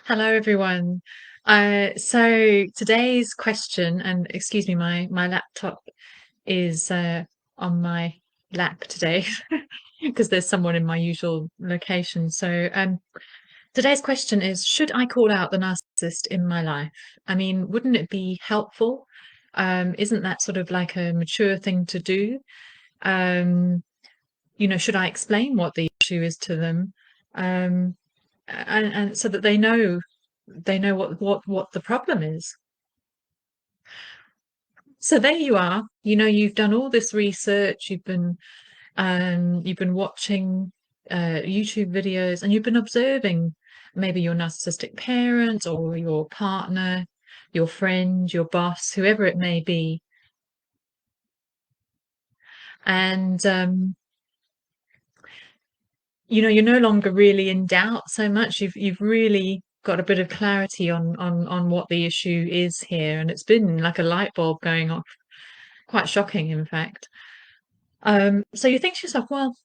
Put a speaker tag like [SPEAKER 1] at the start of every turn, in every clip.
[SPEAKER 1] Hello, everyone. So today's question, and excuse me, my laptop is on my lap today because there's someone in my usual location. So today's question is, should I call out the narcissist in my life? I mean, wouldn't it be helpful? Isn't that sort of like a mature thing to do? Um, should I explain what the issue is to them? Um, and so that they know what the problem is. So there you are. You've done all this research. You've been watching YouTube videos, and you've been observing maybe your narcissistic parent or your partner, your friend, your boss, whoever it may be. And you're no longer really in doubt so much. You've really got a bit of clarity on what the issue is here, and it's been like a light bulb going off. Quite shocking, in fact. So you think to yourself, well,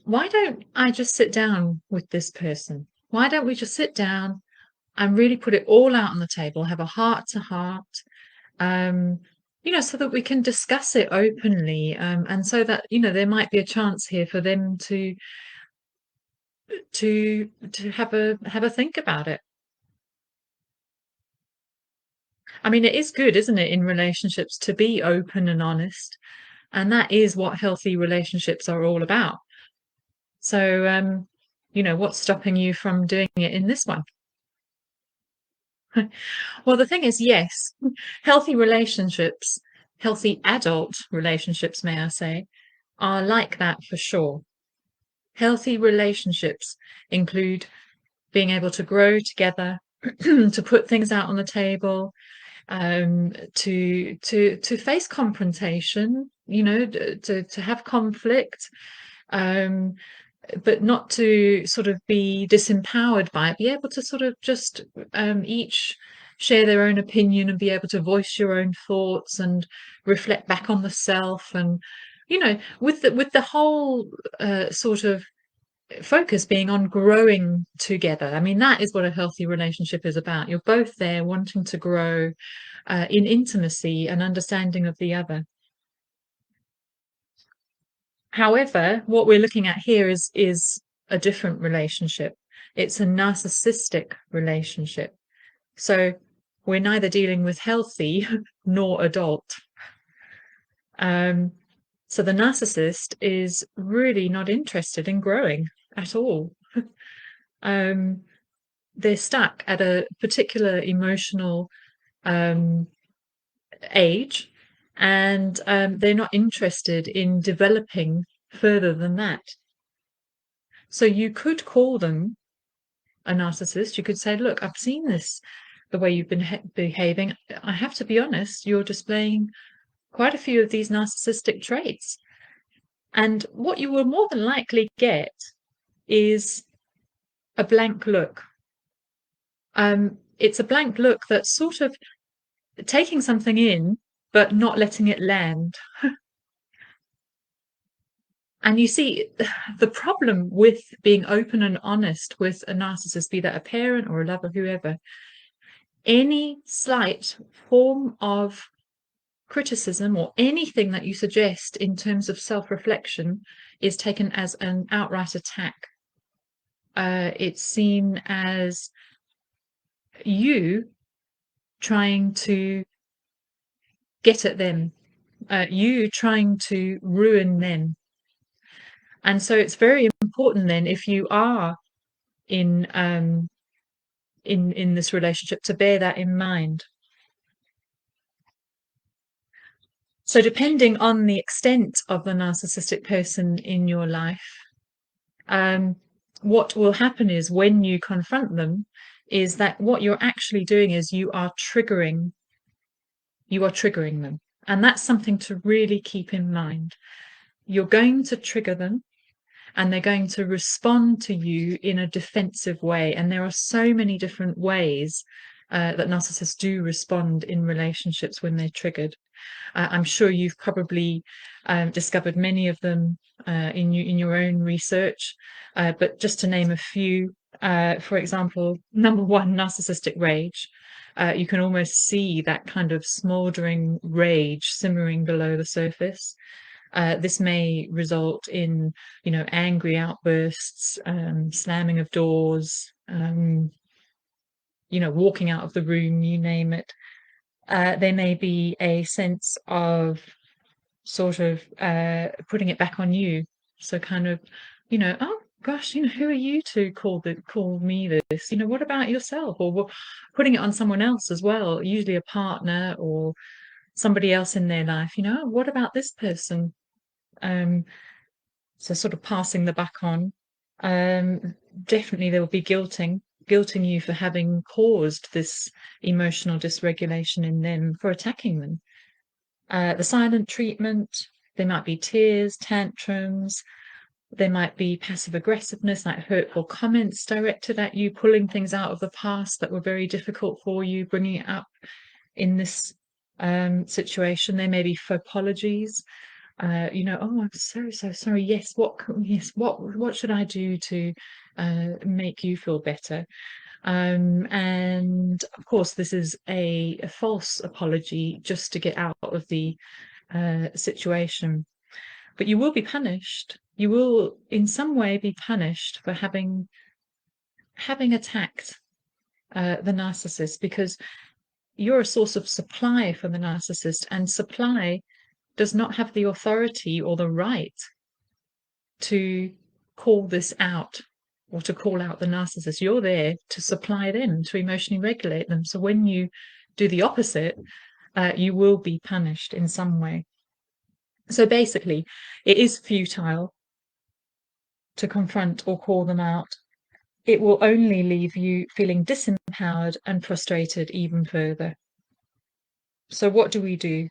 [SPEAKER 1] why don't I just sit down with this person? Why don't we just sit down and really put it all out on the table, have a heart to heart, um, so that we can discuss it openly, and so that there might be a chance here for them to have a think about it. I mean, it is good, isn't it, in relationships to be open and honest, and that is what healthy relationships are all about. So, what's stopping you from doing it in this one? Well, the thing is, yes, healthy relationships, healthy adult relationships, may I say, are like that for sure. Healthy relationships include being able to grow together, to put things out on the table, to face confrontation, to have conflict, um, but not to sort of be disempowered by it, be able to sort of just each share their own opinion and be able to voice your own thoughts and reflect back on the self, and with the whole sort of focus being on growing together. I mean, that is what a healthy relationship is about. You're both there wanting to grow in intimacy and understanding of the other. However, what we're looking at here is a different relationship. It's a narcissistic relationship. So we're neither dealing with healthy nor adult. Um, so the narcissist is really not interested in growing at all. um, they're stuck at a particular emotional um, age, and they're not interested in developing further than that. So you could call them a narcissist. You could say, look, I've seen this, the way you've been behaving. I have to be honest, you're displaying quite a few of these narcissistic traits. And what you will more than likely get is a blank look. It's a blank look that's sort of taking something in, but not letting it land. And you see, the problem with being open and honest with a narcissist, be that a parent or a lover, whoever, any slight form of criticism or anything that you suggest in terms of self-reflection is taken as an outright attack. It's seen as you trying to get at them, you trying to ruin them. And so it's very important then, if you are in in this relationship, to bear that in mind. So depending on the extent of the narcissistic person in your life, what will happen is, when you confront them, is that what you're actually doing is you are triggering them. And that's something to really keep in mind. You're going to trigger them, and they're going to respond to you in a defensive way. And there are so many different ways that narcissists do respond in relationships when they're triggered. I'm sure you've probably discovered many of them in your own research, but just to name a few, For example, number one, narcissistic rage. You can almost see that kind of smoldering rage simmering below the surface. This may result in, angry outbursts, slamming of doors, walking out of the room, you name it. There may be a sense of sort of putting it back on you. So kind of, oh gosh, who are you to call me this? What about yourself? Or putting it on someone else as well, usually a partner or somebody else in their life. What about this person? So sort of passing the buck on. Definitely there will be guilting you for having caused this emotional dysregulation in them, for attacking them. The silent treatment, there might be tears, tantrums, there might be passive aggressiveness, like hurtful comments directed at you, pulling things out of the past that were very difficult for you, bringing it up in this situation. There may be faux apologies. Oh, I'm so sorry. Yes, what should I do to make you feel better? And of course, this is a false apology just to get out of the situation. But you will be punished. You will, in some way, be punished for having attacked the narcissist, because you're a source of supply for the narcissist, and supply does not have the authority or the right to call this out or to call out the narcissist. You're there to supply them, to emotionally regulate them. So when you do the opposite, you will be punished in some way. So basically, it is futile to confront or call them out. It will only leave you feeling disempowered and frustrated even further. So what do we do?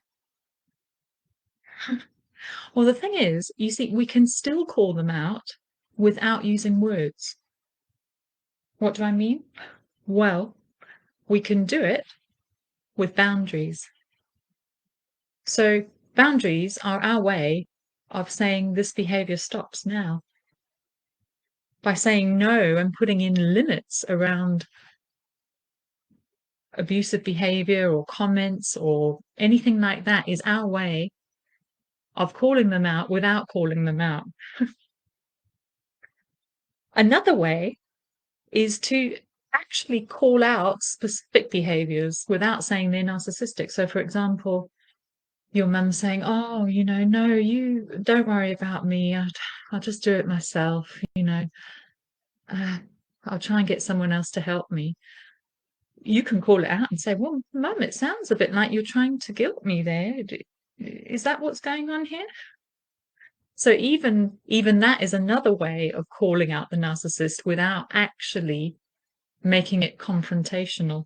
[SPEAKER 1] Well, the thing is, you see, we can still call them out without using words. What do I mean? Well, we can do it with boundaries. So boundaries are our way of saying this behavior stops now. By saying no and putting in limits around abusive behavior or comments or anything like that is our way of calling them out without calling them out. Another way is to actually call out specific behaviors without saying they're narcissistic. So, for example, your mum saying, oh, no, you don't worry about me. I'll just do it myself. I'll try and get someone else to help me. You can call it out and say, well, mum, it sounds a bit like you're trying to guilt me there. Is that what's going on here? So even that is another way of calling out the narcissist without actually making it confrontational.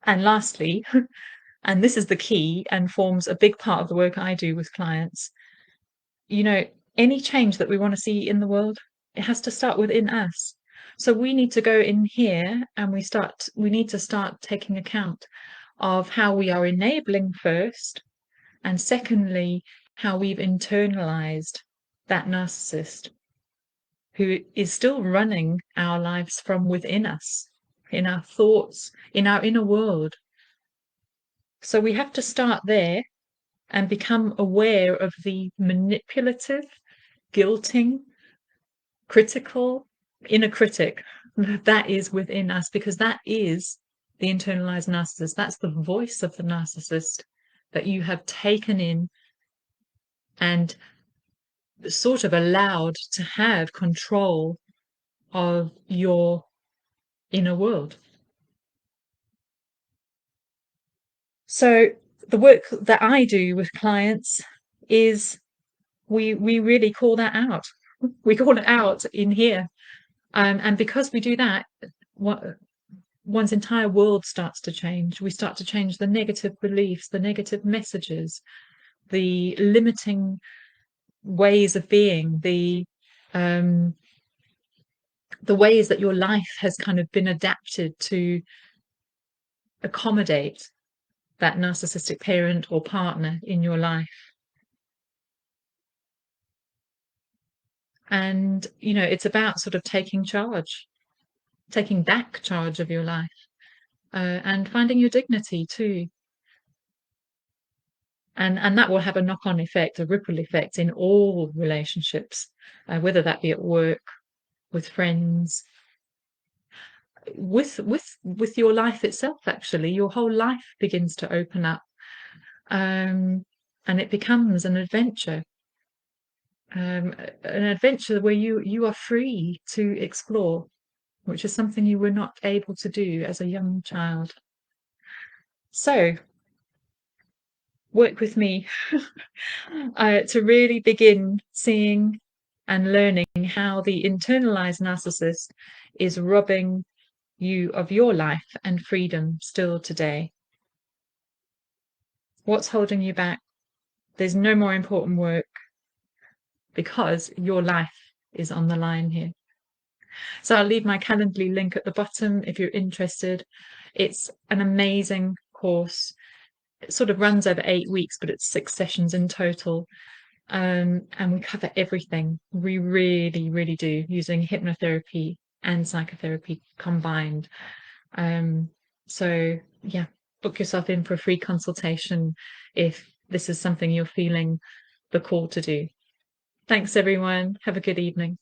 [SPEAKER 1] And lastly, and this is the key and forms a big part of the work I do with clients, any change that we want to see in the world, it has to start within us. So we need to go in here and we need to start taking account of how we are enabling first, and secondly, how we've internalized that narcissist who is still running our lives from within us, in our thoughts, in our inner world. So we have to start there and become aware of the manipulative, guilting, critical, inner critic that is within us, because that is the internalized narcissist. That's the voice of the narcissist that you have taken in and sort of allowed to have control of your inner world. So the work that I do with clients is we really call that out. We call it out in here. And because we do that, one's entire world starts to change. We start to change the negative beliefs, the negative messages, the limiting ways of being, the ways that your life has kind of been adapted to accommodate that narcissistic parent or partner in your life. And, it's about sort of taking back charge of your life, and finding your dignity too. And that will have a knock-on effect, a ripple effect in all relationships, whether that be at work, with friends, with your life itself. Actually, your whole life begins to open up, and it becomes an adventure, where you are free to explore, which is something you were not able to do as a young child. So work with me to really begin seeing and learning how the internalized narcissist is robbing you of your life and freedom still today. What's holding you back? There's no more important work, because your life is on the line here. So I'll leave my Calendly link at the bottom if you're interested. It's an amazing course. It sort of runs over 8 weeks, but it's 6 sessions in total. And we cover everything. We really, really do, using hypnotherapy and psychotherapy combined. So yeah, book yourself in for a free consultation if this is something you're feeling the call to do. Thanks, everyone. Have a good evening.